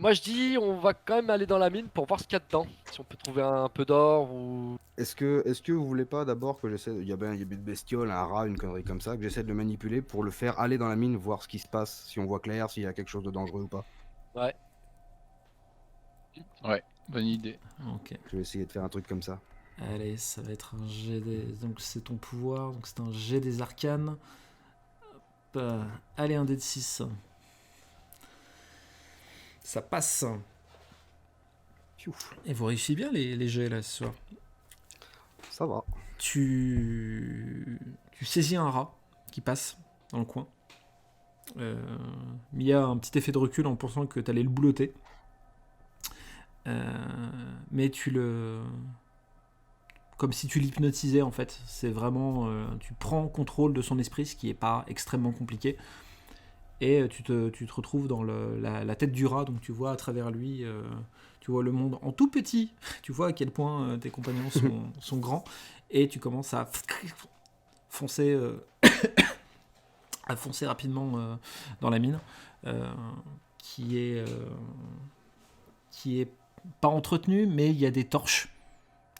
Moi je dis on va quand même aller dans la mine pour voir ce qu'il y a dedans. Si on peut trouver un peu d'or ou... Est-ce que vous voulez pas d'abord que j'essaie. Il y a une bestiole, un rat, une connerie comme ça, que j'essaie de le manipuler pour le faire aller dans la mine, voir ce qui se passe, si on voit clair, s'il y a quelque chose de dangereux ou pas. Ouais. Ouais, bonne idée. Ok. Je vais essayer de faire un truc comme ça. Allez, ça va être un jet des... Donc c'est ton pouvoir, donc c'est un jet des arcanes. Hop, allez, un dé de 6. Ça passe. Piouf, Et vous réussissez bien les jets là ce soir. ça va. Tu saisis un rat qui passe dans le coin. Mia a un petit effet de recul en pensant que tu allais le boulotter. Mais tu le... Comme si tu l'hypnotisais en fait. C'est vraiment... tu prends contrôle de son esprit, ce qui n'est pas extrêmement compliqué. Et tu te retrouves dans la tête du rat, donc tu vois à travers lui... tu vois le monde en tout petit. Tu vois à quel point tes compagnons sont grands. Et tu commences à foncer, à foncer rapidement dans la mine, qui est pas entretenue, mais il y a des torches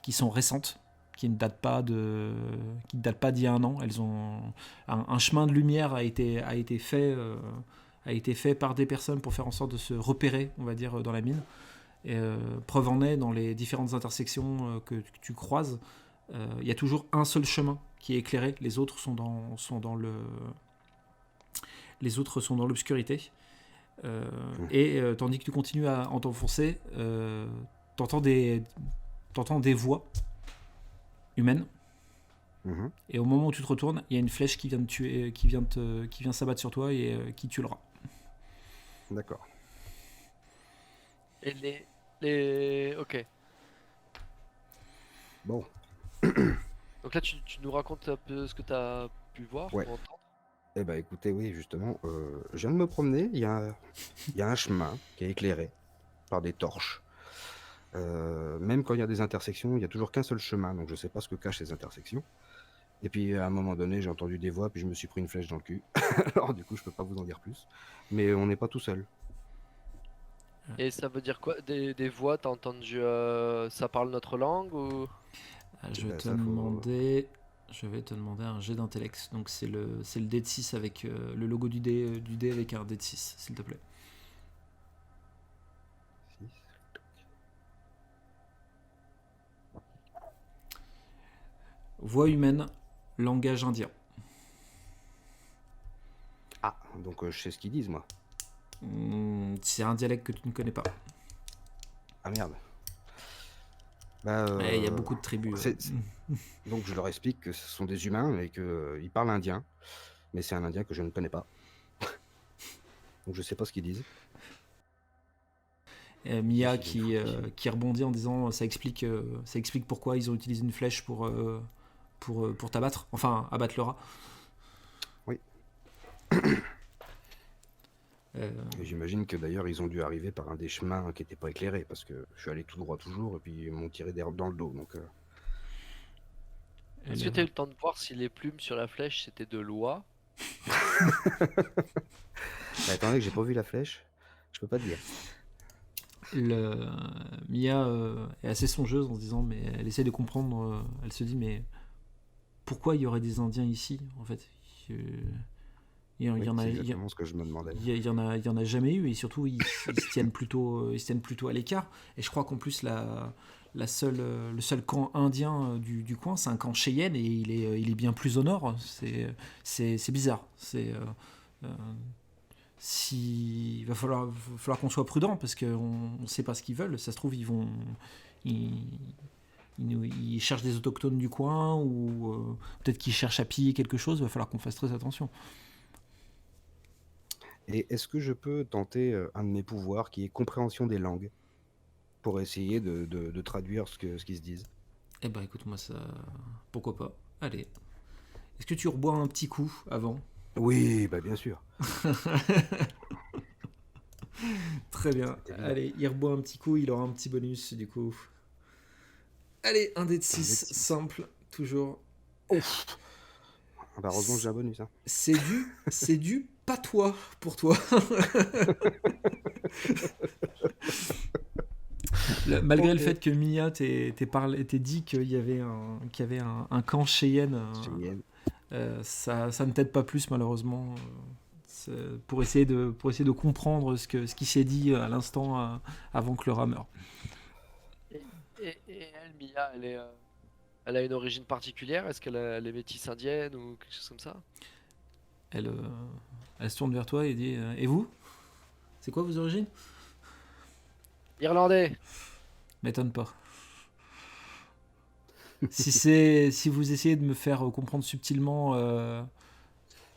qui sont récentes, qui ne datent pas d'il y a un an. Elles ont un chemin de lumière a été fait par des personnes pour faire en sorte de se repérer, on va dire, dans la mine. Et, preuve en est, dans les différentes intersections que tu croises, il y a toujours un seul chemin qui est éclairé. Les autres sont dans l'obscurité. Et tandis que tu continues à t'enfoncer, t'entends des voix humaines. Mhm. Et au moment où tu te retournes, il y a une flèche qui vient qui vient s'abattre sur toi et qui tue le rat. D'accord. Et les... Ok. Bon, Donc là tu nous racontes un peu ce que t'as pu voir ouais. ou entendre. Eh ben écoutez, oui, justement, je viens de me promener, il y a un chemin qui est éclairé par des torches. Même quand il y a des intersections, il n'y a toujours qu'un seul chemin, donc je sais pas ce que cachent ces intersections. Et puis à un moment donné, j'ai entendu des voix, puis je me suis pris une flèche dans le cul. Alors du coup, je peux pas vous en dire plus. Mais on n'est pas tout seul. Et ça veut dire quoi? Des voix, t'as entendu... ça parle notre langue ou... Je vais Ben, te ça, faut... demander un jet d'intellect. Donc c'est le dé de 6 avec le logo du dé avec un dé de 6, s'il te plaît. 6. Voix humaine, langage indien. Ah, donc je sais ce qu'ils disent, moi. C'est un dialecte que tu ne connais pas. Ah merde. Bah, Il y a beaucoup de tribus. Donc je leur explique que ce sont des humains et qu'ils parlent indien. Mais c'est un indien que je ne connais pas. Donc je sais pas ce qu'ils disent. Mia Ils qui rebondit en disant ça explique pourquoi ils ont utilisé une flèche pour t'abattre, enfin abattre le rat. Oui. Et j'imagine que d'ailleurs ils ont dû arriver par un des chemins qui n'était pas éclairé parce que je suis allé tout droit toujours et puis ils m'ont tiré dans le dos. Donc Est-ce que t'as eu le temps de voir si les plumes sur la flèche c'était de l'oie? Bah, attendez que j'ai pas vu la flèche. Je peux pas te dire. Mia est assez songeuse en se disant, mais elle essaie de comprendre, elle se dit, mais pourquoi il y aurait des Indiens ici en fait? Il y en a, c'est exactement ce que je me demandais. il y en a jamais eu, et surtout ils se tiennent plutôt à l'écart. Et je crois qu'en plus le seul camp indien du coin, c'est un camp Cheyenne, et il est bien plus au nord. C'est bizarre. Il va falloir qu'on soit prudent, parce qu'on ne sait pas ce qu'ils veulent. Ça se trouve, ils cherchent des autochtones du coin, ou peut-être qu'ils cherchent à piller quelque chose. Il va falloir qu'on fasse très attention. Et est-ce que je peux tenter un de mes pouvoirs qui est compréhension des langues pour essayer de traduire ce qu'ils se disent? Eh ben écoute, moi ça... Pourquoi pas. Allez. Est-ce que tu rebois un petit coup avant? Oui, bah bien sûr. Très bien. Allez, il reboit un petit coup, il aura un petit bonus du coup. Allez, un dé de 6, simple, toujours. Ouf. Bah heureusement que j'ai un bonus. Hein. C'est du patois pour toi. Malgré le Ok. fait que Mia t'ait dit qu'il y avait un camp Cheyenne, Cheyenne. ça ne t'aide pas plus malheureusement. Pour essayer de comprendre ce qui s'est dit à l'instant avant que Laura meure. Et, et elle, Mia, elle a une origine particulière? Est-ce elle est métisse indienne ou quelque chose comme ça? Elle, elle se tourne vers toi et dit et vous? C'est quoi vos origines? Irlandais! M'étonne pas. Si vous essayez de me faire comprendre subtilement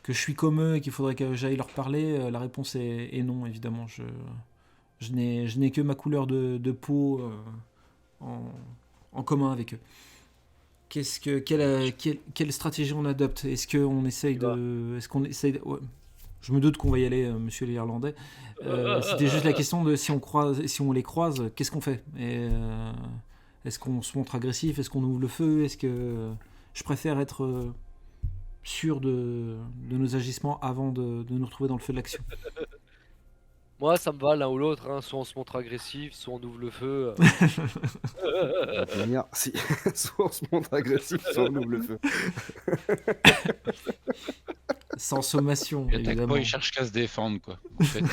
que je suis comme eux et qu'il faudrait que j'aille leur parler, la réponse est non, évidemment. Je n'ai que ma couleur de peau en, en commun avec eux. Quelle stratégie on adopte? Est-ce qu'on essaye Tu vas. de. Est-ce qu'on essaye de- ouais. Je me doute qu'on va y aller, monsieur l'Irlandais. C'était juste la question de si on les croise, qu'est-ce qu'on fait? Est-ce qu'on se montre agressif? Est-ce qu'on ouvre le feu? Est-ce que je préfère être sûr de nos agissements avant de nous retrouver dans le feu de l'action? Moi, ça me va l'un ou l'autre, hein. Soit on se montre agressif, soit on ouvre le feu. On va finir. Si. Soit on se montre agressif, soit on ouvre le feu. Sans sommation, Il attaque évidemment. pas, il cherche qu'à se défendre, quoi. En fait.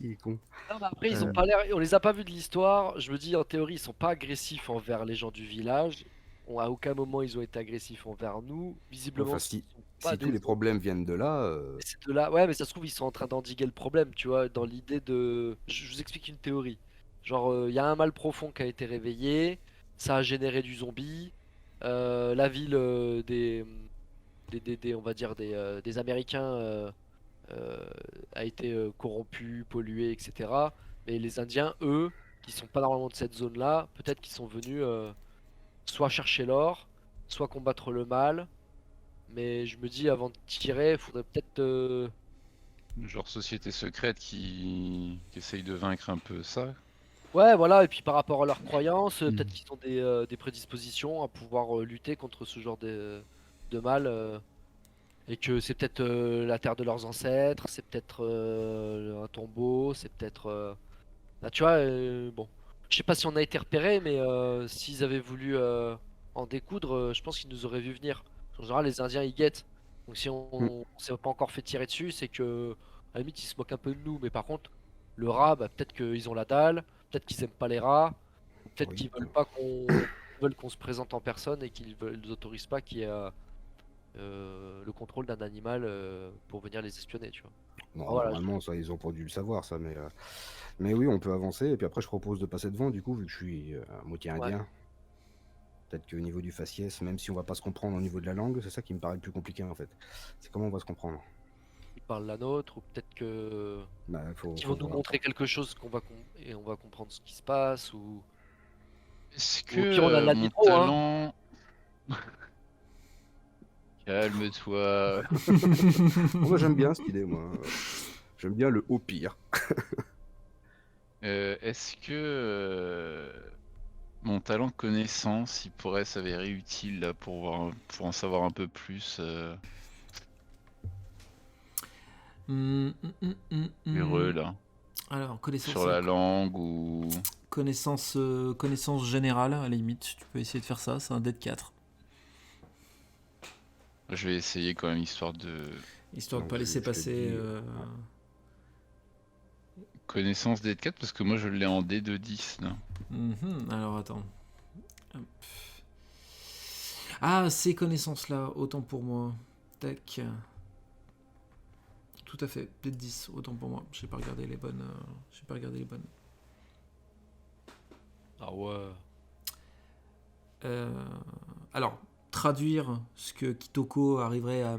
Il est con. Non, mais après, ils ont Euh. pas l'air. On les a pas vus de l'histoire. Je me dis, en théorie, ils sont pas agressifs envers les gens du village. À aucun moment ils ont été agressifs envers nous. Visiblement, Enfin, ce si, sont pas si tous les des. problèmes viennent de là, C'est de là. Ouais, mais ça se trouve, ils sont en train d'endiguer le problème, tu vois, dans l'idée de. Je vous explique une théorie. Genre, il y a un mal profond qui a été réveillé. Ça a généré du zombie. La ville on va dire des Américains euh, a été corrompue, polluée, etc. Mais les Indiens, eux, qui sont pas normalement de cette zone-là, peut-être qu'ils sont venus soit chercher l'or, soit combattre le mal. Mais je me dis, avant de tirer, faudrait peut-être. Genre société secrète qui essaye de vaincre un peu ça. Ouais, voilà. Et puis par rapport à leurs croyances, Mm. peut-être qu'ils ont des prédispositions à pouvoir lutter contre ce genre de mal. Et que c'est peut-être la terre de leurs ancêtres, c'est peut-être un tombeau, c'est peut-être. Là, tu vois, bon. Je sais pas si on a été repérés, mais s'ils avaient voulu en découdre, je pense qu'ils nous auraient vu venir. En général, les Indiens, ils guettent. Donc si Mm. on s'est pas encore fait tirer dessus, c'est que, à la limite, ils se moquent un peu de nous. Mais par contre, le rat, bah, peut-être qu'ils ont la dalle, peut-être qu'ils aiment pas les rats, ou peut-être Oui. qu'ils veulent pas qu'on se présente en personne et qu'ils nous autorisent pas qu'il y ait le contrôle d'un animal pour venir les espionner, tu vois. Non, Ah, voilà, normalement, ça, ils ont pas dû le savoir, ça, mais oui, on peut avancer. Et puis après, je propose de passer devant, du coup, vu que je suis à moitié ouais. indien. Peut-être qu'au niveau du faciès, même si on va pas se comprendre au niveau de la langue, c'est ça qui me paraît le plus compliqué, en fait. C'est comment on va se comprendre. Ils parlent la nôtre, ou peut-être que Bah, qu'ils faut vont nous voir. montrer quelque chose et on va comprendre ce qui se passe, ou Est-ce au pire on a de que la mon nitro, hein. talent. Calme-toi. Moi, j'aime bien cette idée, moi. J'aime bien le au pire. Est-ce que mon talent de connaissance, il pourrait s'avérer utile là, pour en savoir un peu plus heureux là, Alors, sur la langue ou. connaissance générale, à la limite, tu peux essayer de faire ça, c'est un dé de 4. Je vais essayer quand même histoire de. Histoire de Donc, pas laisser je te passer. dis, Connaissance D4 parce que moi je l'ai en D de 10 là. Alors attends. Hop. Ah, ces connaissances-là, autant pour moi. Tac. Tout à fait, peut-être 10, autant pour moi. J'ai pas regardé les bonnes. J'ai pas regardé les bonnes. Ah ouais. Alors, traduire ce que Kitoko arriverait à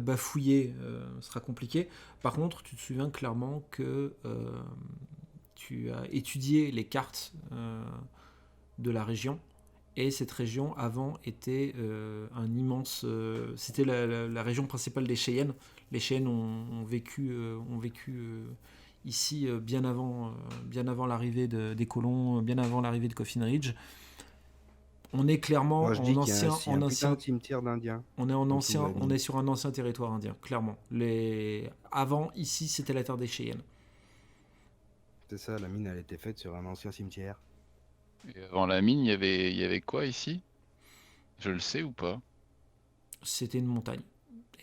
bafouiller sera compliqué. Par contre, tu te souviens clairement que tu as étudié les cartes de la région. Et cette région, avant, était un immense... c'était la région principale des Cheyennes. Les Cheyennes ont vécu ici bien avant l'arrivée des colons, bien avant l'arrivée de Coffin Ridge. On est clairement moi, je dis en qu'il y a ancien... un putain de cimetière d'Indiens. On est en Comme ancien, tout va on bien. est sur un ancien territoire indien, clairement. Avant, ici, c'était la terre des Cheyennes. C'est ça, la mine, elle était faite sur un ancien cimetière. Et avant la mine, il y avait quoi ici? Je le sais ou pas? C'était une montagne.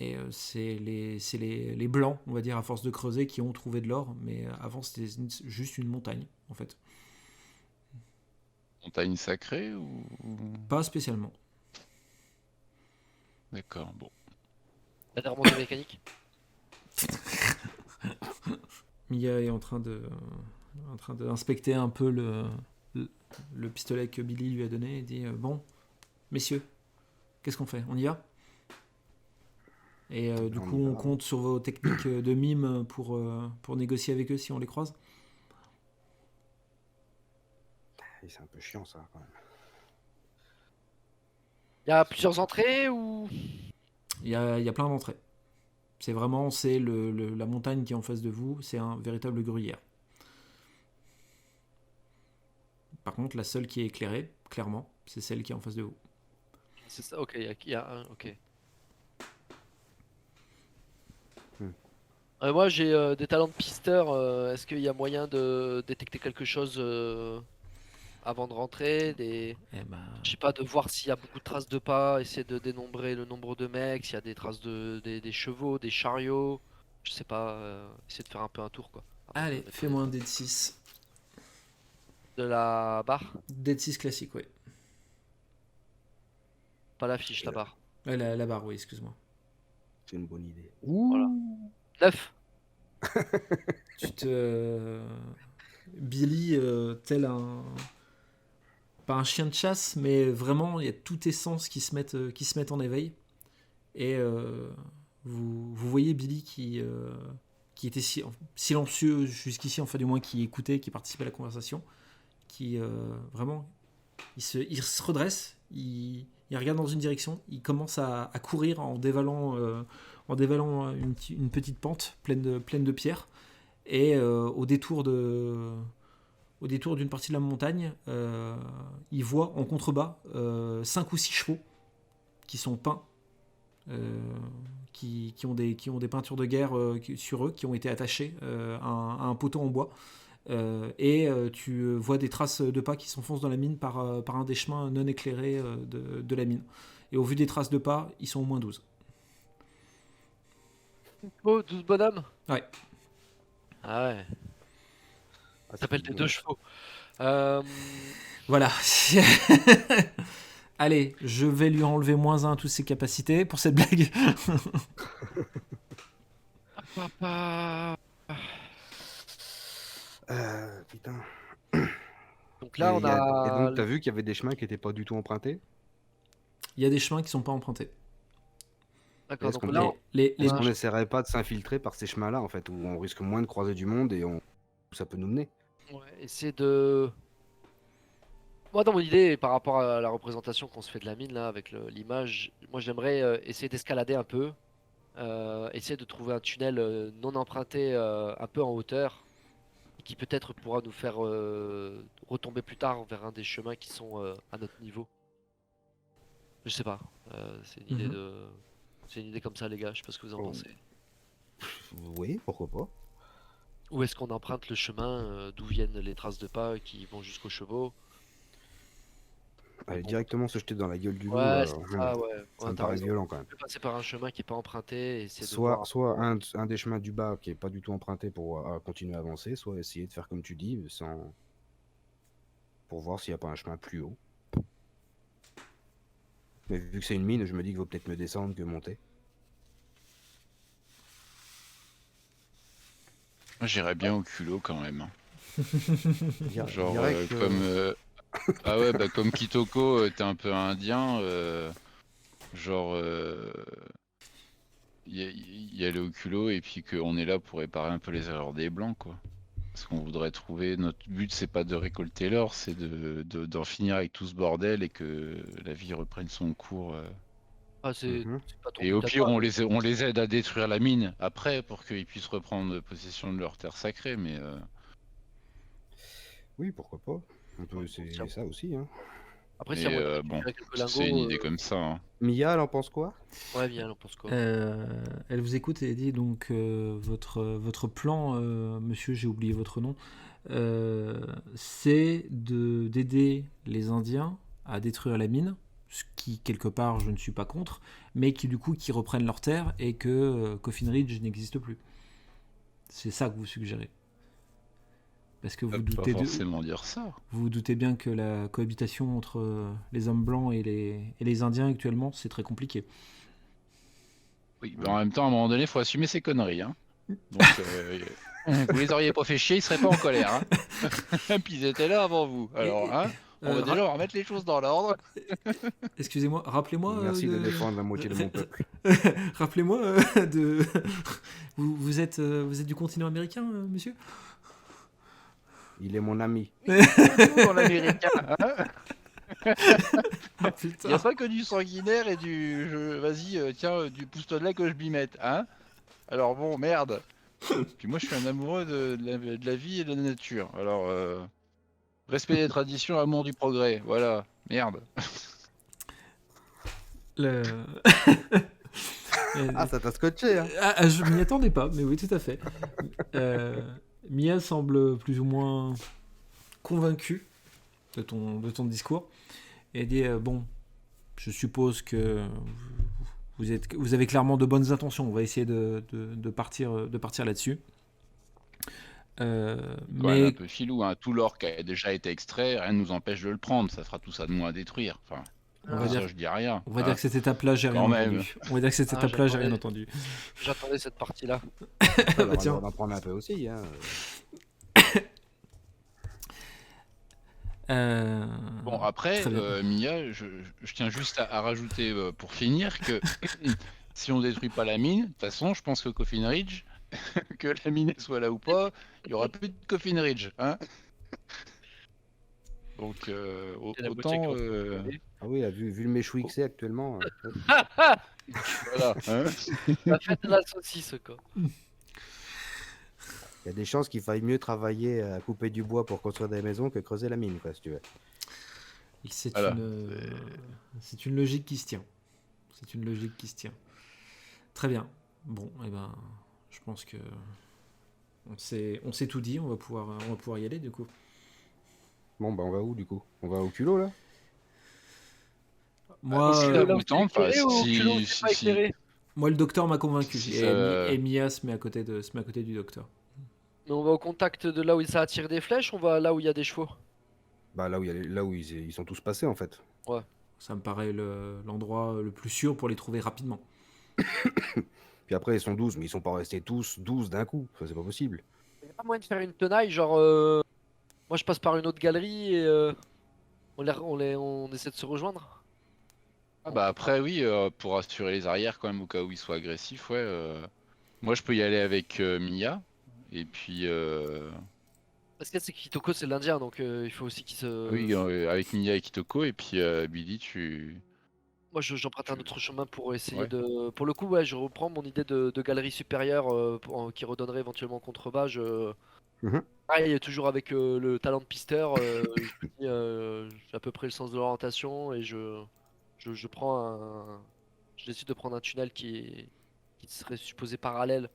Et c'est les blancs, on va dire, à force de creuser, qui ont trouvé de l'or. Mais avant, c'était juste une montagne, en fait. Montagne sacrée ou... Pas spécialement. D'accord, bon. T'as des remontées mécaniques? Mia est en train d'inspecter un peu le pistolet que Billy lui a donné et dit bon, messieurs, qu'est-ce qu'on fait? On y va? Et du On coup, y on va. compte sur vos techniques de mime pour négocier avec eux si on les croise. Et c'est un peu chiant ça quand même. Il y a plusieurs entrées ou... Il y a plein d'entrées. C'est vraiment la montagne qui est en face de vous, c'est un véritable gruyère. Par contre, la seule qui est éclairée, clairement, c'est celle qui est en face de vous. C'est ça, ok, il y a un, ok. Moi j'ai des talents de pisteur, est-ce qu'il y a moyen de détecter quelque chose avant de rentrer, Eh ben, je sais pas, de voir s'il y a beaucoup de traces de pas, essayer de dénombrer le nombre de mecs, s'il y a des traces des chevaux, des chariots, je sais pas, essayer de faire un peu un tour quoi. Avant de allez, mettre fais-moi un dé de 6. de la barre, Dé de 6 classique, oui. pas la fiche, la Et, barre. La barre, oui, excuse-moi. C'est une bonne idée. Voilà. 9. Tu te. Billy, tel un. Pas un chien de chasse, mais vraiment, il y a tous tes sens qui se mettent en éveil. Et vous voyez Billy qui était silencieux jusqu'ici, enfin, du moins, qui écoutait, qui participait à la conversation, qui vraiment. Il se redresse, il regarde dans une direction, il commence à courir en dévalant une petite pente pleine de pierres. Et au détour d'une partie de la montagne, il voit en contrebas 5 ou 6 chevaux qui sont peints, qui ont des peintures de guerre sur eux, qui ont été attachés à un poteau en bois. Et tu vois des traces de pas qui s'enfoncent dans la mine par un des chemins non éclairés de la mine. Et au vu des traces de pas, ils sont au moins 12. Oh, 12 bonhommes. Ouais. Ah ouais, Ah, ça s'appelle des bon. deux chevaux. Euh, Voilà. Allez, je vais lui enlever -1 à toutes ses capacités pour cette blague. Papa. Putain. Donc là, on a. Et donc, t'as vu qu'il y avait des chemins qui étaient pas du tout empruntés? Il y a des chemins qui sont pas empruntés. D'accord, Est-ce donc qu'on là, est-ce on a- qu'on essaierait pas de s'infiltrer par ces chemins-là, en fait, où on risque moins de croiser du monde et où ça peut nous mener? ouais, essayer de. Moi, dans mon idée, par rapport à la représentation qu'on se fait de la mine là, avec l'image, moi j'aimerais essayer d'escalader un peu, essayer de trouver un tunnel non emprunté un peu en hauteur, et qui peut-être pourra nous faire retomber plus tard vers un des chemins qui sont à notre niveau. Je sais pas. C'est une idée Mhm. c'est une idée comme ça, les gars. Je sais pas ce que vous en Oh. pensez. Oui, pourquoi pas? Où est-ce qu'on emprunte le chemin d'où viennent les traces de pas qui vont jusqu'aux chevaux? Mais Aller bon, directement se jeter dans la gueule du loup, ouais, c'est ça, ouais. ça Ouais, me t'as paraît raison. violent quand même. On peut passer par un chemin qui est pas emprunté et essayer de Soit, voir. soit un des chemins du bas qui est pas du tout emprunté pour continuer à avancer, soit essayer de faire comme tu dis, pour voir s'il n'y a pas un chemin plus haut. Mais vu que c'est une mine, je me dis qu'il vaut peut-être mieux descendre que monter. Moi, j'irais bien au culot quand même. Genre, Direct, comme. Ah ouais, bah comme Kitoko, t'es un peu indien. Genre. Y aller au culot et puis qu'on est là pour réparer un peu les erreurs des blancs, quoi. Parce qu'on voudrait trouver. Notre but, c'est pas de récolter l'or, c'est d'en finir avec tout ce bordel et que la vie reprenne son cours. Ah, c'est Mhm. c'est pas ton Et but au à pire, toi. on les aide à détruire la mine après pour qu'ils puissent reprendre possession de leur terre sacrée. Mais Oui, pourquoi pas. On peut Ouais, essayer tiens. ça aussi. Hein. Après, s'il y a moyen de bon, récupérer quelques c'est une lingots, idée comme ça. Hein. Mia, elle en pense quoi? ouais, bien, on pense quoi? Elle vous écoute et dit donc votre plan, monsieur, j'ai oublié votre nom, c'est d'aider les Indiens à détruire la mine, ce qui, quelque part, je ne suis pas contre, mais qui, du coup, qui reprennent leurs terres et que Coffin Ridge n'existe plus. C'est ça que vous suggérez. Parce que Ça veut pas forcément dire ça. vous doutez bien que la cohabitation entre les hommes blancs et les Indiens actuellement, c'est très compliqué. Oui, mais en même temps, à un moment donné, il faut assumer ses conneries. Hein. Donc, vous les auriez pas fait chier, ils seraient pas en colère. Hein. Puis ils étaient là avant vous. Alors, hein, on va déjà remettre les choses dans l'ordre. Excusez-moi, rappelez-moi. Merci de défendre la moitié de mon peuple. Rappelez-moi de. Vous êtes du continent américain, monsieur? Il est mon ami. Dans l'américain. Hein. Ah, Il n'y putain. a pas que du sanguinaire et du. Vas-y, tiens, du pousse-toi de là que je m'y mette. Hein. Alors bon, merde. Puis moi, je suis un amoureux de la vie et de la nature. Alors, respect des traditions, amour du progrès. Voilà. Merde. Le... Ah, ça t'a scotché, hein. Je m'y attendais pas, mais oui, tout à fait. Mia semble plus ou moins convaincue de ton discours et dit bon, je suppose que vous avez clairement de bonnes intentions. On va essayer de partir là-dessus. Quand même Mais un peu filou. Hein. Tout l'or qui a déjà été extrait, rien ne nous empêche de le prendre. Ça fera tout ça de moins à détruire. Enfin, on va ça, dire, je dis rien. on va dire que cette étape-là, j'ai rien Quand même. entendu. On va dire que cette étape-là, j'ai rien entendu. J'attendais cette partie-là. Bah, tiens. On va en prendre un peu aussi. Hein. Bon, après, Très bien. Mia, je tiens juste à rajouter pour finir que si on détruit pas la mine, de toute façon, je pense que Coffin Ridge, que la mine soit là ou pas, il y aura plus de Coffin Ridge. Hein. Donc, Et la autant. boutique, Ah oui, là, vu le méchou que c'est actuellement. Ouais. Voilà. Hein. La fête de la saucisse, quoi. Il y a des chances qu'il faille mieux travailler à couper du bois pour construire des maisons que creuser la mine, quoi, si tu veux. C'est Voilà. c'est une logique qui se tient. C'est une logique qui se tient. Très bien. Bon, eh ben, je pense que on s'est tout dit. On va pouvoir y aller du coup. Bon, bah, on va où, du coup? On va au culot, là? Moi, si Là où vous tente, c'est éclairé enfin, ou si- culot, c'est pas si- éclairé. moi, le docteur m'a convaincu. Si Et, ça- et Mia se met à côté du docteur. Mais on va au contact de là où ça attire des flèches, on va là où il y a des chevaux. Bah, là où ils sont tous passés, en fait. Ça me paraît l'endroit le plus sûr pour les trouver rapidement. Puis après, ils sont 12, mais ils sont pas restés tous 12 d'un coup. Ça, c'est pas possible. Il n'y a pas moyen de faire une tenaille, genre moi je passe par une autre galerie et on essaie de se rejoindre. Ah bah après oui, pour assurer les arrières quand même au cas où ils soient agressifs, ouais. Moi je peux y aller avec Mia et puis Parce que c'est que Kitoko c'est l'Indien donc il faut aussi qu'il se. oui avec Mia et Kitoko et puis Billy tu Moi j'emprunte un autre chemin pour essayer Ouais. de. Pour le coup ouais je reprends mon idée de galerie supérieure qui redonnerait éventuellement contrebas. Mhm. Pareil toujours avec le talent de pisteur, j'ai à peu près le sens de l'orientation et je prends je décide de prendre un tunnel qui serait supposé parallèle,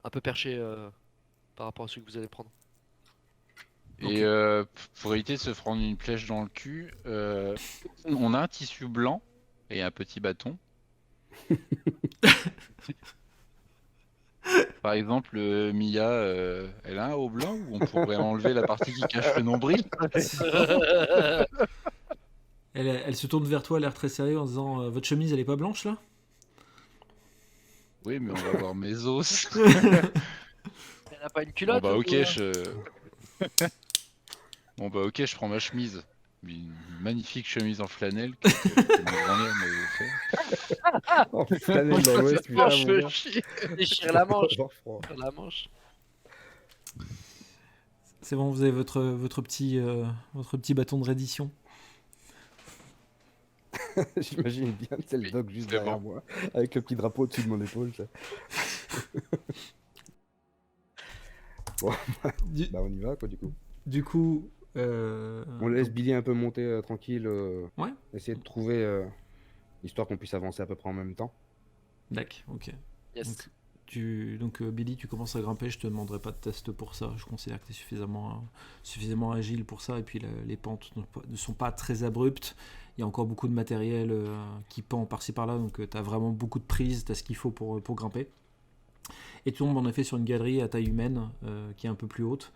un peu perché par rapport à celui que vous allez prendre. et pour éviter de se prendre une flèche dans le cul, on a un tissu blanc et un petit bâton. Par exemple, Mia, elle a un haut blanc ou on pourrait enlever la partie qui cache le nombril? Elle se tourne vers toi, l'air très sérieux, en disant votre chemise, elle est pas blanche là? Oui, mais on va voir mes os. Elle n'a pas une Bon culotte bah ou, ok, bon bah ok, je prends ma chemise. Une magnifique chemise en flanelle que ma grand-mère m'avait fait. Oh, flanelle dans l'ouest, putain, putain, je mon veux gars. chier. Déchire la manche. Avoir froid. Déchire la manche. C'est bon, vous avez votre petit bâton de reddition. J'imagine bien, c'est le Oui, doc juste c'est derrière bon. moi, avec le petit drapeau au-dessus de mon épaule. Ça. Bon, Du, bah on y va, quoi, du coup. du coup, On laisse Billy un peu monter tranquille, ouais, essayer de trouver, histoire qu'on puisse avancer à peu près en même temps. d'accord, ok. Yes. Donc, Donc Billy, tu commences à grimper, je te demanderai pas de test pour ça, je considère que tu es suffisamment agile pour ça, et puis les pentes ne sont pas très abruptes, il y a encore beaucoup de matériel qui pend par-ci par-là, donc tu as vraiment beaucoup de prises, tu as ce qu'il faut pour grimper. Et tu tombes en effet sur une galerie à taille humaine qui est un peu plus haute,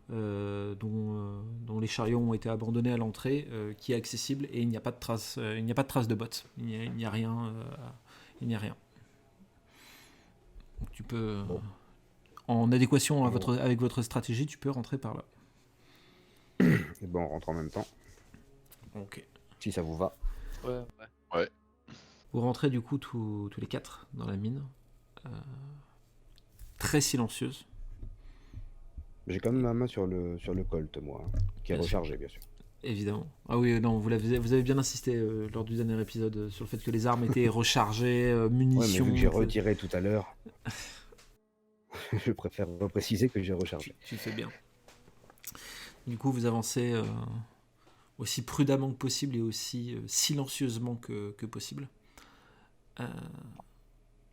dont les chariots ont été abandonnés à l'entrée, qui est accessible, et il n'y a pas de traces de bottes, il n'y a rien. Il n'y a rien. Donc tu peux, Bon. en adéquation à Bon. avec votre stratégie, tu peux rentrer par là. Et bon, on rentre en même temps, Ok. si ça vous va. Ouais. Vous rentrez du coup tous les 4 dans la mine, très silencieuse. J'ai quand même ma main sur le Colt, moi, hein, qui est Bien sûr. rechargé, bien sûr. Évidemment. Ah oui, non, vous avez bien insisté lors du dernier épisode sur le fait que les armes étaient rechargées, Ouais, mais munitions. vu que j'ai retiré tout à l'heure, je préfère repréciser que j'ai rechargé. Tu fais bien. Du coup, vous avancez aussi prudemment que possible et aussi silencieusement que possible.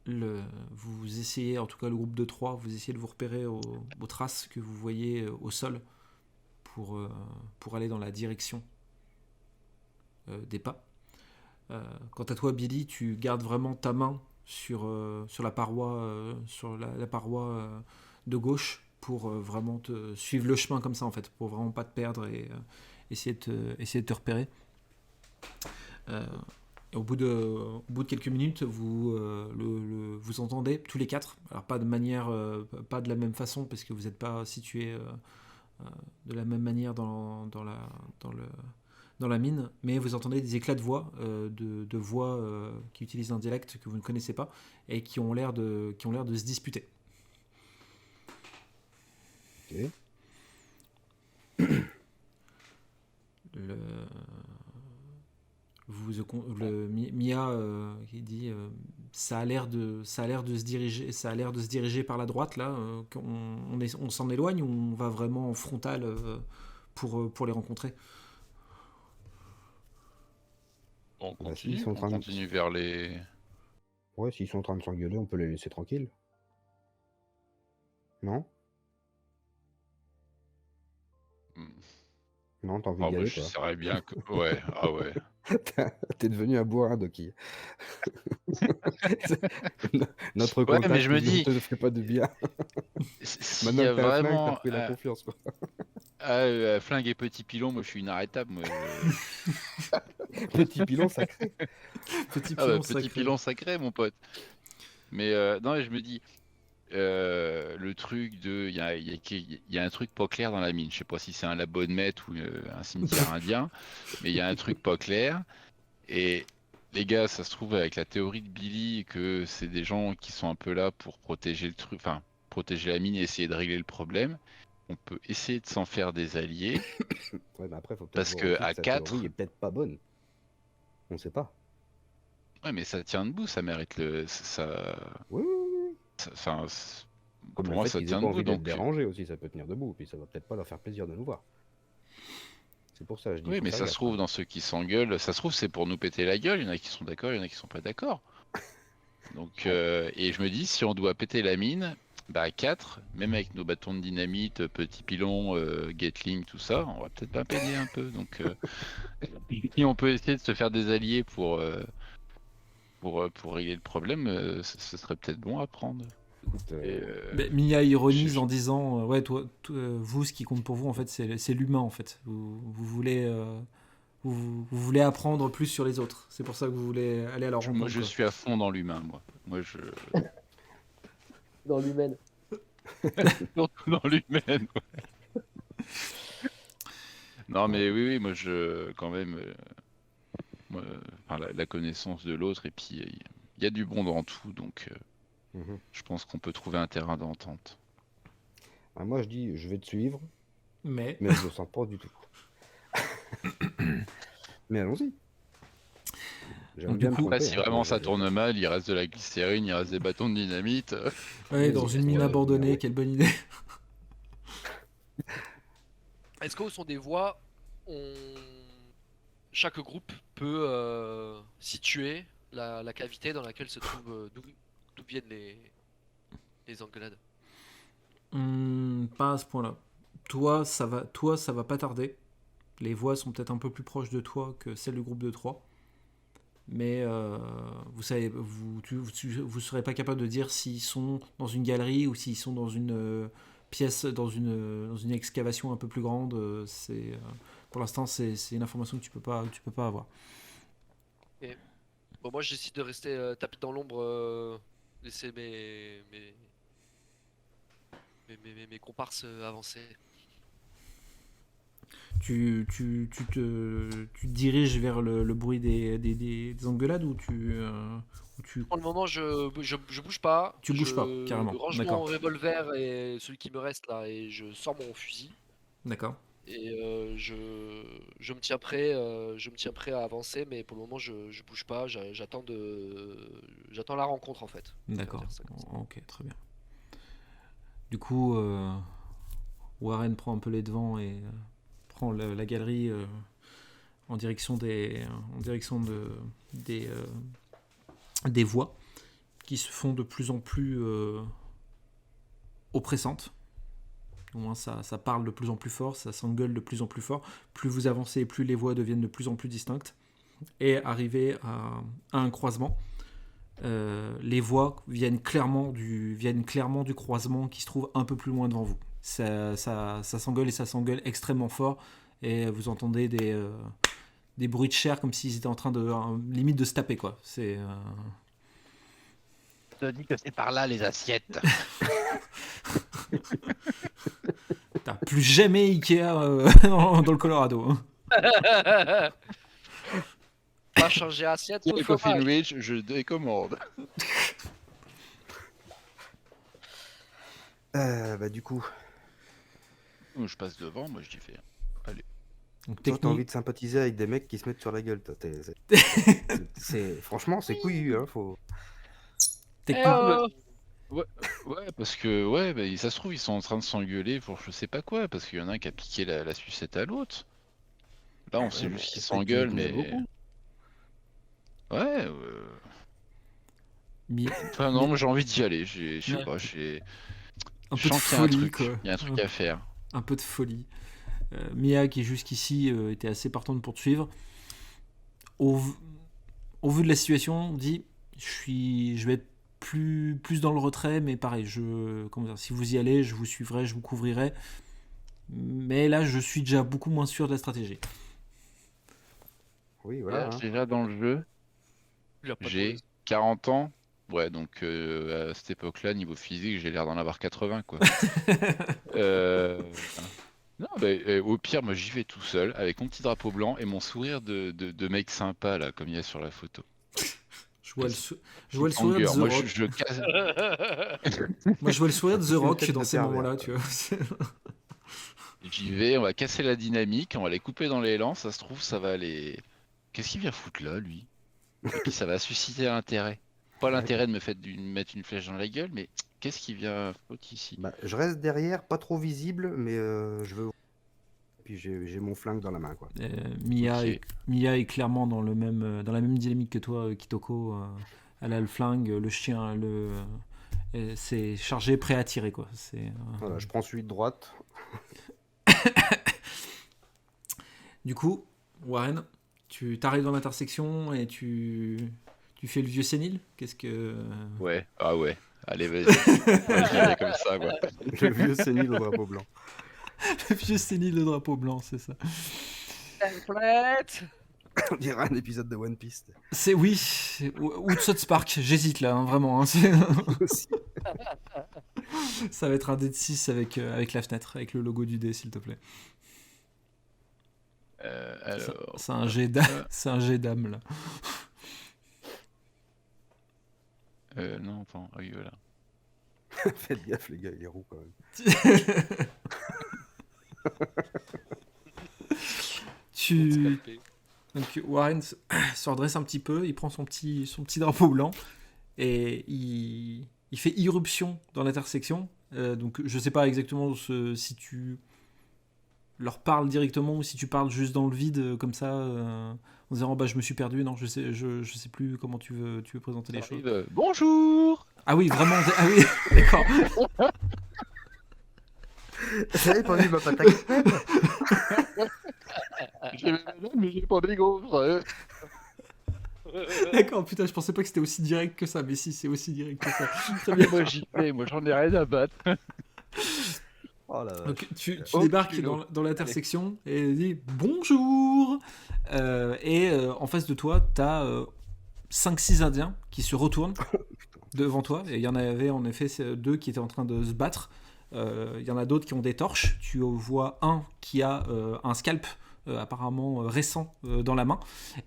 Vous essayez, en tout cas le groupe de 3, vous essayez de vous repérer aux traces que vous voyez au sol pour aller dans la direction des pas. Quant à toi, Billy, tu gardes vraiment ta main sur la paroi, la paroi de gauche pour vraiment te suivre le chemin comme ça en fait, pour vraiment pas te perdre et essayer de te repérer. Et au bout de quelques minutes, vous entendez tous les 4. Alors pas de la même façon parce que vous n'êtes pas situés de la même manière dans la mine, mais vous entendez des éclats de voix, de voix qui utilisent un dialecte que vous ne connaissez pas et qui ont l'air de se disputer. Ok. Mia qui dit ça a l'air de se diriger par la droite là, on s'en éloigne ou on va vraiment en frontal pour les rencontrer. On Bah, continue, s'ils sont en train on de- continue vers les... Ouais, s'ils sont en train de s'engueuler, on peut les laisser tranquilles. Non? Hmm. Non, t'as envie Ah d'y bah aller, je toi. saurais bien que... Ouais, ah ouais. T'es devenu un bourrin, Doki. Notre Ouais, mais contact je me ne dis, te fait pas de bien. s'il y Maintenant a que t'as un flingue, t'as vraiment... repris la confiance, quoi. flingue et petit pilon, moi je suis inarrêtable. Moi, Petit pilon sacré. Petit Ah bah, pilon petit sacré. pilon sacré, mon pote. Mais non, et je me dis, le truc de... Il y a un truc pas clair dans la mine. Je sais pas si c'est un labo de maître ou un cimetière indien, mais il y a un truc pas clair. Et les gars, ça se trouve avec la théorie de Billy que c'est des gens qui sont un peu là pour protéger le truc, enfin, protéger la mine et essayer de régler le problème. On peut essayer de s'en faire des alliés, Ouais, mais après, faut peut-être parce voir que aussi à que sa théorie 4, est peut-être pas bonne. On sait pas. ouais, mais ça tient debout, ça mérite le, Oui, oui, oui. enfin, Comme pour le moi, fait ça qu'ils aient tient pas debout, envie d'être donc. dérangés aussi, ça peut tenir debout. Puis ça va peut-être pas leur faire plaisir de nous voir. C'est pour ça que je dis, Oui, faut mais faire ça se gaffe, trouve hein. dans ceux qui s'engueulent, ça se trouve c'est pour nous péter la gueule. Il y en a qui sont d'accord, il y en a qui sont pas d'accord. Donc, et je me dis, si on doit péter la mine, bah à 4, même avec nos bâtons de dynamite, petits pilons, Gatling, tout ça, on va peut-être pas péter un peu. Donc, si on peut essayer de se faire des alliés pour régler le problème, ce serait peut-être bon à prendre. Écoute, Et, Mia ironise je- en disant ouais, vous, ce qui compte pour vous en fait c'est l'humain en fait, vous voulez apprendre plus sur les autres, c'est pour ça que vous voulez aller à leur moi, rencontre je quoi. suis à fond dans l'humain, moi. Moi, je Dans l'humaine. surtout dans l'humaine. Non, mais oui, oui, moi, quand même, moi, enfin, la connaissance de l'autre, et puis il y a du bon dans tout, donc mhm. je pense qu'on peut trouver un terrain d'entente. Ah, moi, je dis, je vais te suivre, Mais mais je le sens pas du tout. Mais allons-y. J'aime Donc, bien du me coup- Après, tromper, si hein. vraiment ça tourne mal, il reste de la glycérine, il reste des bâtons de dynamite. ouais, Mais dans oui, une mine ouais, abandonnée, ouais. quelle bonne idée. Est-ce qu'au son des voix, chaque groupe peut situer la cavité dans laquelle se trouve d'où viennent les engueulades. Pas à ce point-là. Toi, ça va pas tarder. Les voix sont peut-être un peu plus proches de toi que celles du groupe de 3. Mais vous savez, vous serez pas capable de dire s'ils sont dans une galerie ou s'ils sont dans une pièce, dans une excavation un peu plus grande. Pour l'instant, c'est une information que tu peux pas avoir. Bon, moi, je décide de rester tapé dans l'ombre, laisser mes comparses avancer. Tu te diriges vers le bruit des engueulades ou tu Pour le moment, je bouge pas. Tu bouges pas, carrément. Je range D'accord. mon revolver et celui qui me reste là, et je sors mon fusil. D'accord. Et je me tiens prêt, à avancer, mais pour le moment, je bouge pas. J'attends la rencontre en fait. On va D'accord. dire ça comme ça. Ok, très bien. Du coup, Warren prend un peu les devants et prend la galerie en direction des voix qui se font de plus en plus oppressantes. Au moins, ça parle de plus en plus fort, ça s'engueule de plus en plus fort. Plus vous avancez, plus les voix deviennent de plus en plus distinctes. Et arrivé à un croisement, les voix viennent clairement du croisement qui se trouve un peu plus loin devant vous. Ça s'engueule et ça s'engueule extrêmement fort. Et vous entendez des bruits de chair comme s'ils étaient en train de limite de se taper, quoi. C'est Je te dis que c'est par là les assiettes. T'as plus jamais Ikea dans le Colorado. Hein. Pas changer assiette, Pour faut les le coffee fromage. sandwich, je décommande. Du coup, Je passe devant, moi je dis fais. Donc, toi, t'as envie de sympathiser avec des mecs qui se mettent sur la gueule. Toi, franchement, c'est couillu. Hein, faut... Eh, Ouais, parce que ouais, bah, ça se trouve ils sont en train de s'engueuler pour je sais pas quoi, parce qu'il y en a un qui a piqué la sucette à l'autre. Là on sait Ouais, juste qu'ils peut-être s'engueulent, qu'il y en a mais beaucoup. ouais. Mi- Enfin non, mi- moi j'ai envie d'y aller. Je sais Ouais. pas, un je peu de sens qu'il y a un folie, truc, quoi. il y a un truc à faire. Un peu de folie. Mia, qui jusqu'ici était assez partante pour te suivre, au vu de la situation, dit je vais être plus dans le retrait, mais pareil, comment dire, si vous y allez, je vous suivrai, je vous couvrirai. Mais là, je suis déjà beaucoup moins sûr de la stratégie. Oui, voilà. Hein. Déjà dans le jeu, il a pas de j'ai mauvaise- 40 ans. Ouais, donc à cette époque-là, niveau physique, j'ai l'air d'en avoir 80, quoi. Euh, Non, au pire, moi j'y vais tout seul, avec mon petit drapeau blanc et mon sourire de mec sympa, là, comme il y a sur la photo. Je vois Qui le sourire de s'engueule. The Moi, Rock. je casse. Moi, je vois le sourire de The C'est une Rock tête dans de ces pervers, moments-là, quoi. tu vois. J'y vais, on va casser la dynamique, on va les couper dans l'élan, ça se trouve, ça va les. Qu'est-ce qu'il vient foutre là, lui? Et puis ça va susciter l'intérêt. Pas l'intérêt de mettre une flèche dans la gueule, mais qu'est-ce qui vient foutre ici? Bah, je reste derrière, pas trop visible, mais je veux. Puis j'ai mon flingue dans la main, quoi. Mia, Ok. Mia est clairement dans la même dynamique que toi, Kitoko. Elle a le flingue, le chien, c'est chargé, prêt à tirer, quoi. Voilà, je prends celui de droite. Du coup, Warren, tu t'arrives dans l'intersection et tu fais le vieux sénile. Qu'est-ce que Ouais, ah ouais. Allez, vas-y. Moi, j'y vais comme ça, quoi. Le vieux sénile au drapeau blanc. le vieux sénile, le drapeau blanc, c'est ça. Template. On dirait un épisode de One Piece. C'est oui, ou de South Park. J'hésite là, hein, vraiment. Hein, Aussi. ça va être un dé de 6 avec la fenêtre, avec le logo du dé, s'il te plaît. Alors. C'est un jet d'âme, c'est un jet d'âme là. Non, attends. Ah oui, voilà. Faites gaffe, les gars, il est roux quand même. Donc Warren se redresse un petit peu, il prend son petit drapeau blanc et il fait irruption dans l'intersection. Donc je sais pas exactement si tu leur parles directement ou si tu parles juste dans le vide comme ça en disant bah je me suis perdu. Non, je sais plus comment tu veux présenter les choses. Bonjour. Ah oui, vraiment. Ah oui, d'accord. Vous avez pas vu ma patate crème? J'ai mes bananes, mais j'ai pas des gros frères. D'accord, putain, je pensais pas que c'était aussi direct que ça, mais si, c'est aussi direct que ça. Très bien. Moi j'y vais, moi j'en ai rien à battre. Oh la vache. Donc tu Oh, débarques culot. dans l'intersection et elle dit bonjour. En face de toi, t'as 5-6 Indiens qui se retournent devant toi. Et il y en avait en effet 2 qui étaient en train de se battre. Il y en a d'autres qui ont des torches. Tu vois un qui a un scalp apparemment récent dans la main.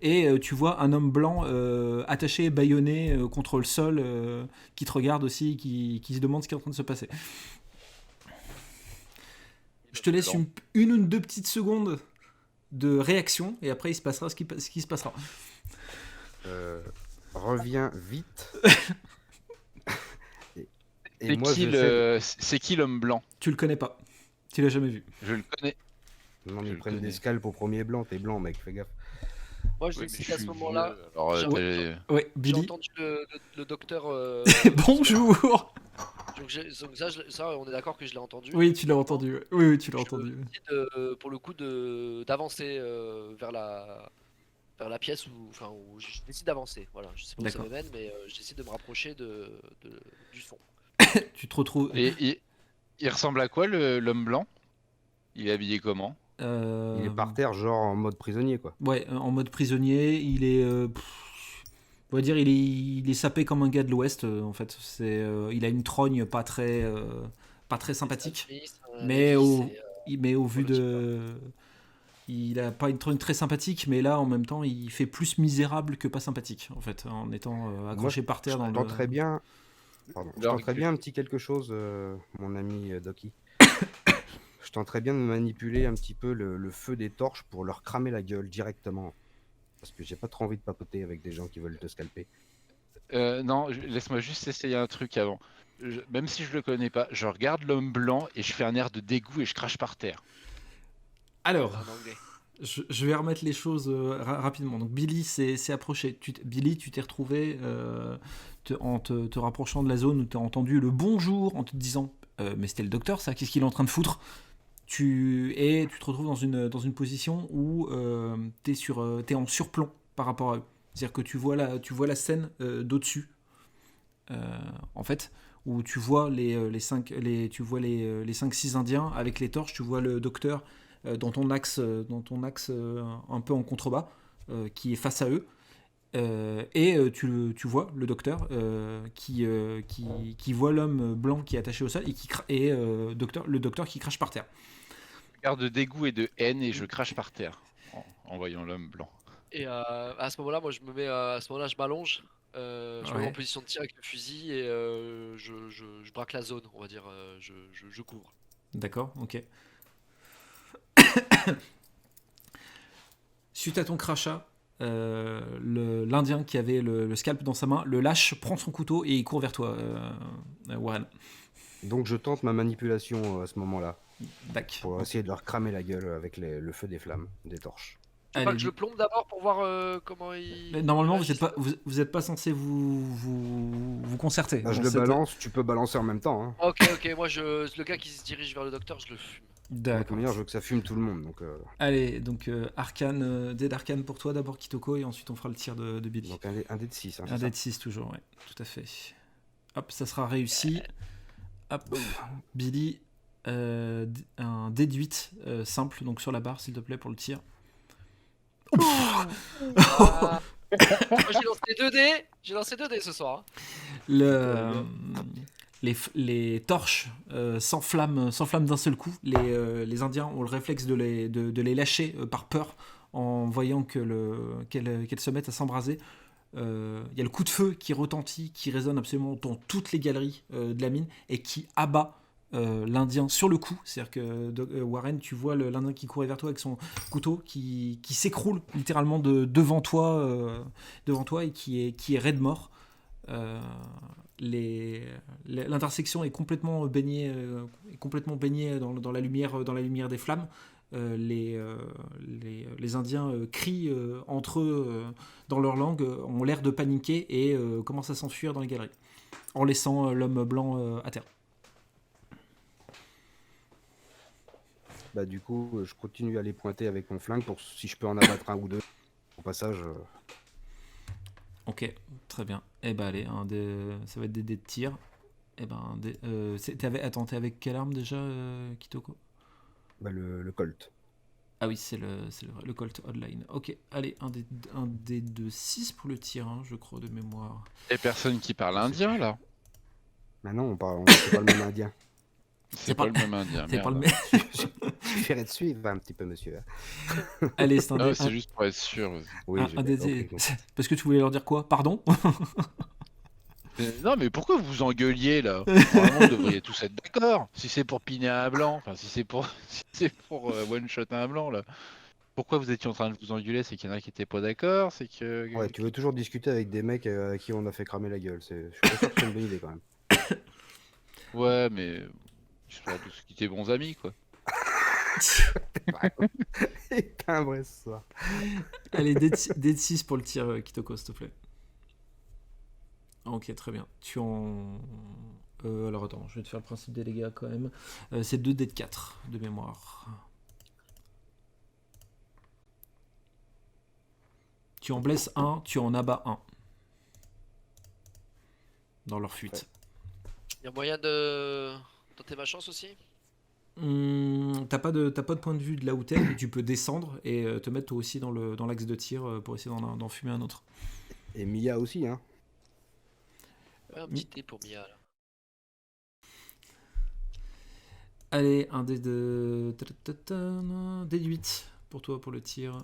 Et tu vois un homme blanc attaché, bâillonné contre le sol qui te regarde aussi, qui se demande ce qui est en train de se passer. Je te laisse une ou deux petites secondes de réaction et après il se passera ce qui se passera. Reviens vite. Et C'est moi, qui, c'est qui l'homme blanc? Tu le connais pas. Tu l'as jamais vu. Je le connais. Non, Je ils le prennent connais. des scalps au premier blanc. T'es blanc, mec, fais gaffe. Moi, je Oui, mais décide je à ce suis moment-là. vieux, alors, j'ai- Ouais, J'ai Billy. entendu le docteur. Bonjour. Donc ça, on est d'accord que je l'ai entendu. Oui, tu l'as entendu. Oui, tu l'as Je entendu. décide, pour le coup, d'avancer vers la pièce où je décide d'avancer. Voilà, je sais pas où ça D'accord. me mène, mais je décide de me rapprocher du fond. Tu te retrouves. Et il ressemble à quoi l'homme blanc? Il est habillé comment? Il est par terre, genre en mode prisonnier, quoi. Ouais, en mode prisonnier. Il est. On va dire, il est sapé comme un gars de l'Ouest, en fait. Il a une trogne pas très sympathique. Mais au vu de. Il a pas une trogne très sympathique, mais là, en même temps, il fait plus misérable que pas sympathique, en fait, en étant accroché par terre dans Je le. tenterais bien. Pardon. Je Alors tenterais que- bien un petit quelque chose, mon ami Doki. Je tenterais bien de manipuler un petit peu le feu des torches pour leur cramer la gueule directement. Parce que j'ai pas trop envie de papoter avec des gens qui veulent te scalper. Non, laisse-moi juste essayer un truc avant. Même si je le connais pas, je regarde l'homme blanc et je fais un air de dégoût et je crache par terre. Alors, En anglais. je vais remettre les choses rapidement. Donc, Billy s'est approché. Billy, tu t'es retrouvé en te rapprochant de la zone où tu as entendu le bonjour en te disant mais c'était le docteur, ça, qu'est-ce qu'il est en train de foutre? Tu te retrouves dans une position où t'es en surplomb par rapport à eux. C'est-à-dire que tu vois la scène d'au-dessus, en fait, où tu vois les 5-6 Indiens avec les torches, tu vois le docteur dans ton axe un peu en contrebas, qui est face à eux. Tu vois le docteur qui voit l'homme blanc qui est attaché au sol et le docteur qui crache par terre. Je regarde de dégoût et de haine et je crache par terre en voyant l'homme blanc. Et à ce moment-là, moi, je m'allonge. Je me mets Ouais. en position de tir avec le fusil et je braque la zone, on va dire. Je couvre. D'accord, ok. Suite à ton crachat, l'Indien qui avait le scalp dans sa main le lâche, prend son couteau et il court vers toi, Warren. Donc je tente ma manipulation à ce moment-là. Dac. Pour essayer de leur cramer la gueule avec le feu des flammes, des torches. Tu veux pas que je le plombe d'abord pour voir comment il. Mais normalement, il réagit vous êtes pas censé vous concerter. Bah, je dans le cette- balance, tu peux balancer en même temps. Hein. Ok, moi le gars qui se dirige vers le docteur, je le fume. De toute D'accord. manière, je veux que ça fume tout le monde. Allez, donc Arcane, dé d'Arcane pour toi d'abord, Kitoko, et ensuite on fera le tir de Billy. Donc un dé de 6. Hein, Un dé de 6 toujours, ouais, tout à fait. Hop, ça sera réussi. Hop, Billy, un dé de 8 simple, donc sur la barre s'il te plaît pour le tir. Moi, j'ai lancé 2 dés ce soir. Hein. Les torches s'enflamment d'un seul coup. Les Indiens ont le réflexe de les lâcher par peur en voyant qu'elles se mettent à s'embraser. Il y a le coup de feu qui retentit, qui résonne absolument dans toutes les galeries de la mine et qui abat l'Indien sur le coup. C'est-à-dire que Warren, tu vois l'Indien qui courait vers toi avec son couteau qui s'écroule littéralement devant toi et qui est raide mort. L'intersection est complètement baignée dans la lumière des flammes. les Indiens crient entre eux dans leur langue, ont l'air de paniquer et commencent à s'enfuir dans les galeries, en laissant l'homme blanc à terre. Bah, du coup, je continue à les pointer avec mon flingue pour si je peux en abattre un ou deux. Au passage, Ok, très bien. Et bah allez, ça va être des dés de tir. Et ben, attends, t'es avec quelle arme déjà, Kitoko? bah, le Colt. Ah oui, c'est le Colt Hotline. Ok, allez, un dé de 6 pour le tir, hein, je crois, de mémoire. Et personne qui parle indien là. Maintenant, c'est pas le même indien. C'est pas le même indien. C'est pas le Merde. même. Suffirait de suivre un petit peu, monsieur. Allez, c'est un Non, dé. c'est juste pour être sûr. Oui, Un dé. ok, donc, Parce que tu voulais leur dire quoi? Pardon? Non, mais pourquoi vous vous engueuliez là? Normalement, vous devriez tous être d'accord. Si c'est pour piner un blanc, enfin, si c'est pour one-shot un blanc là. Pourquoi vous étiez en train de vous engueuler? C'est qu'il y en a qui étaient pas d'accord? C'est que. ouais, tu veux toujours discuter avec des mecs à qui on a fait cramer la gueule. Je suis pas sûr que c'est une bonne idée quand même. Ouais, mais. Histoire de se quitter bons amis quoi. C'est pas vrai ce soir. Allez, dé de 6 pour le tir, Kitoko, s'il te plaît. Ok, très bien. Alors attends, je vais te faire le principe des dégâts quand même. C'est 2 dés de 4 de mémoire. Tu en blesses un, tu en abats un. Dans leur fuite. Y a moyen de tenter ma chance aussi? T'as pas de point de vue de là où t'es, mais tu peux descendre et te mettre toi aussi dans l'axe de tir pour essayer d'en fumer un autre. Et Mia aussi, hein. Ouais, un petit thé pour Mia là. Allez, un dé de... dé de 8 pour toi pour le tir.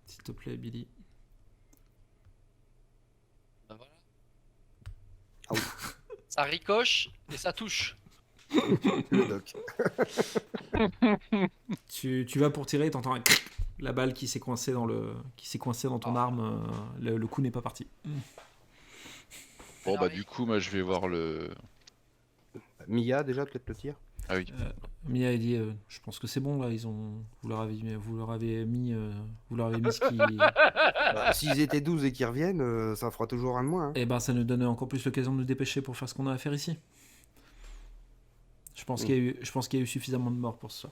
S'il te plaît, Billy. Bah voilà. Ah oui. Ça ricoche et ça touche. Le doc. Tu vas pour tirer et t'entends la balle qui s'est coincée dans ton arme. Le coup n'est pas parti. Bon, bah, du coup, moi je vais voir le. Mia, déjà, peut-être le tir. Ah oui. Mia a dit je pense que c'est bon là, vous leur avez mis ce qui. Bah, s'ils étaient 12 et qu'ils reviennent, ça fera toujours un de moins. Hein. Et ben ça nous donne encore plus l'occasion de nous dépêcher pour faire ce qu'on a à faire ici. Je pense qu'il y a eu suffisamment de morts pour ça.